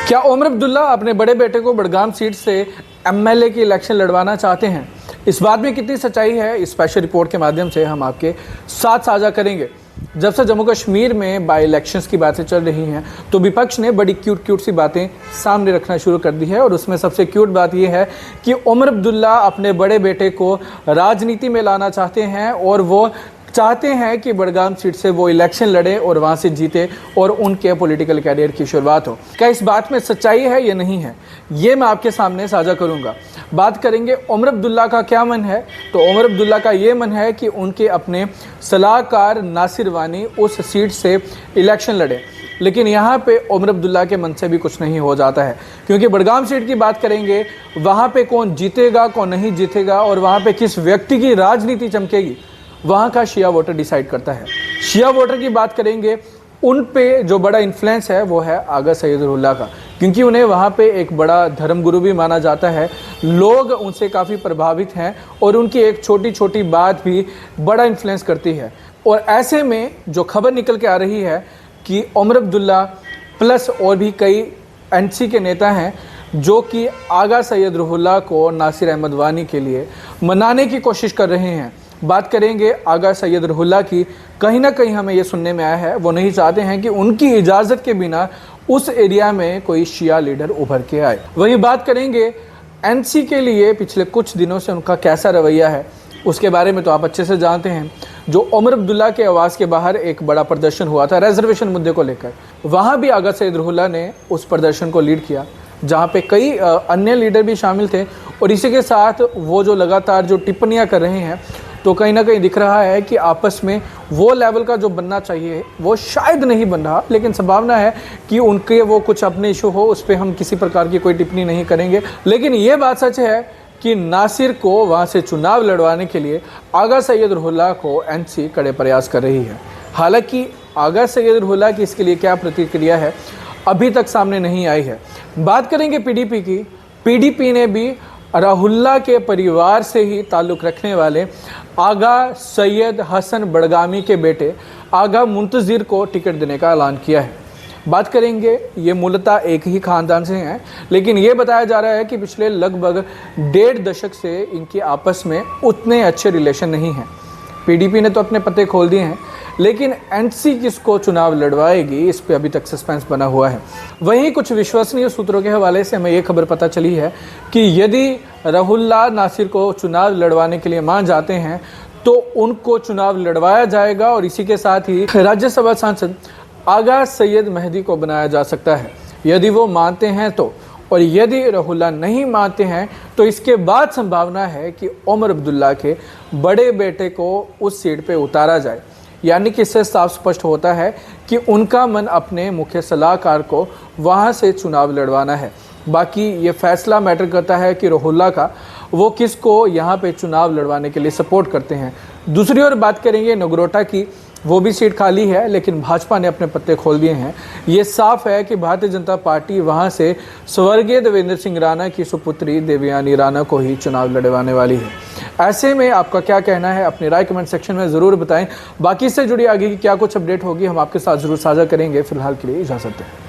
क्या उमर अब्दुल्ला अपने बड़े बेटे को बड़गाम सीट से एमएलए की इलेक्शन लड़वाना चाहते हैं? इस बात में कितनी सच्चाई है, इस स्पेशल रिपोर्ट के माध्यम से हम आपके साथ साझा करेंगे। जब से जम्मू कश्मीर में बाई इलेक्शंस की बातें चल रही हैं तो विपक्ष ने बड़ी क्यूट सी बातें सामने रखना शुरू कर दी है और उसमें सबसे क्यूट बात यह है कि उमर अब्दुल्ला अपने बड़े बेटे को राजनीति में लाना चाहते हैं और वो चाहते हैं कि बड़गाम सीट से वो इलेक्शन लड़े और वहां से जीते और उनके पॉलिटिकल कैरियर की शुरुआत हो। क्या इस बात में सच्चाई है या नहीं है, ये मैं आपके सामने साझा करूंगा। बात करेंगे उमर अब्दुल्ला का क्या मन है, तो उमर अब्दुल्ला का ये मन है कि उनके अपने सलाहकार नासिर वानी उस सीट से इलेक्शन लड़े। लेकिन यहाँ पे उमर अब्दुल्ला के मन से भी कुछ नहीं हो जाता है, क्योंकि बड़गाम सीट की बात करेंगे, वहाँ पे कौन जीतेगा कौन नहीं जीतेगा और वहाँ पे किस व्यक्ति की राजनीति चमकेगी, वहाँ का शिया वोटर डिसाइड करता है। शिया वोटर की बात करेंगे, उन पे जो बड़ा इन्फ्लुएंस है वो है आगा सैयदुल्लाह का, क्योंकि उन्हें वहाँ पे एक बड़ा धर्मगुरु भी माना जाता है। लोग उनसे काफ़ी प्रभावित हैं और उनकी एक छोटी छोटी बात भी बड़ा इन्फ्लुएंस करती है। और ऐसे में जो खबर निकल के आ रही है कि उमर अब्दुल्ला प्लस और भी कई एनसी के नेता हैं जो कि आगा सैयदुल्लाह को नासिर अहमद वानी के लिए मनाने की कोशिश कर रहे हैं। बात करेंगे आगा सैयदुल्लाह की, कहीं ना कहीं हमें ये सुनने में आया है वो नहीं चाहते हैं कि उनकी इजाज़त के बिना उस एरिया में कोई शिया लीडर उभर के आए। वहीं बात करेंगे एनसी के लिए पिछले कुछ दिनों से उनका कैसा रवैया है, उसके बारे में तो आप अच्छे से जानते हैं। जो उमर अब्दुल्ला के आवाज़ के बाहर एक बड़ा प्रदर्शन हुआ था रिजर्वेशन मुद्दे को लेकर, वहाँ भी आगा सैयदुल्लाह ने उस प्रदर्शन को लीड किया, जहाँ पे कई अन्य लीडर भी शामिल थे। और इसी के साथ वो जो लगातार जो टिप्पणियाँ कर रहे हैं, तो कहीं ना कहीं दिख रहा है कि आपस में वो लेवल का जो बनना चाहिए वो शायद नहीं बन रहा। लेकिन संभावना है कि उनके वो कुछ अपने इशू हो, उस पर हम किसी प्रकार की कोई टिप्पणी नहीं करेंगे। लेकिन ये बात सच है कि नासिर को वहाँ से चुनाव लड़वाने के लिए आगा सैयदुल्लाह को एनसी कड़े प्रयास कर रही है। हालांकि आगा सैयदुल्लाह की इसके लिए क्या प्रतिक्रिया है अभी तक सामने नहीं आई है। बात करेंगे पीडीपी की, पीडीपी ने भी राहुल्ला के परिवार से ही ताल्लुक़ रखने वाले आगा सैयद हसन बड़गामी के बेटे आगा मुंतज़िर को टिकट देने का ऐलान किया है। बात करेंगे, ये मूलतः एक ही ख़ानदान से हैं, लेकिन ये बताया जा रहा है कि पिछले लगभग 1.5 दशक से इनकी आपस में उतने अच्छे रिलेशन नहीं हैं। पीडीपी ने तो अपने पत्ते खोल दिए हैं, लेकिन एनसी किसको चुनाव लड़वाएगी इस पे अभी तक सस्पेंस बना हुआ है। वहीं कुछ विश्वसनीय सूत्रों के हवाले से हमें ये खबर पता चली है कि यदि राहुल्ला नासिर को चुनाव लड़वाने के लिए मान जाते हैं तो उनको चुनाव लड़वाया जाएगा और इसी के साथ ही राज्यसभा सांसद आगा सैयद मेहदी को बनाया जा सकता है, यदि वो मानते हैं तो। और यदि राहुल्ला नहीं मानते हैं तो इसके बाद संभावना है कि उमर अब्दुल्ला के बड़े बेटे को उस सीट पे उतारा जाए। यानी कि इससे साफ स्पष्ट होता है कि उनका मन अपने मुख्य सलाहकार को वहाँ से चुनाव लड़वाना है। बाकी ये फैसला मैटर करता है कि राहुल्ला का, वो किसको यहाँ पे चुनाव लड़वाने के लिए सपोर्ट करते हैं। दूसरी ओर बात करेंगे नगरोटा की, वो भी सीट खाली है, लेकिन भाजपा ने अपने पत्ते खोल दिए हैं। ये साफ है कि भारतीय जनता पार्टी वहां से स्वर्गीय देवेंद्र सिंह राणा की सुपुत्री देवयानी राणा को ही चुनाव लड़वाने वाली है। ऐसे में आपका क्या कहना है, अपनी राय कमेंट सेक्शन में ज़रूर बताएं। बाकी से जुड़ी आगे की क्या कुछ अपडेट होगी हम आपके साथ ज़रूर साझा करेंगे। फिलहाल के लिए इजाज़त दें।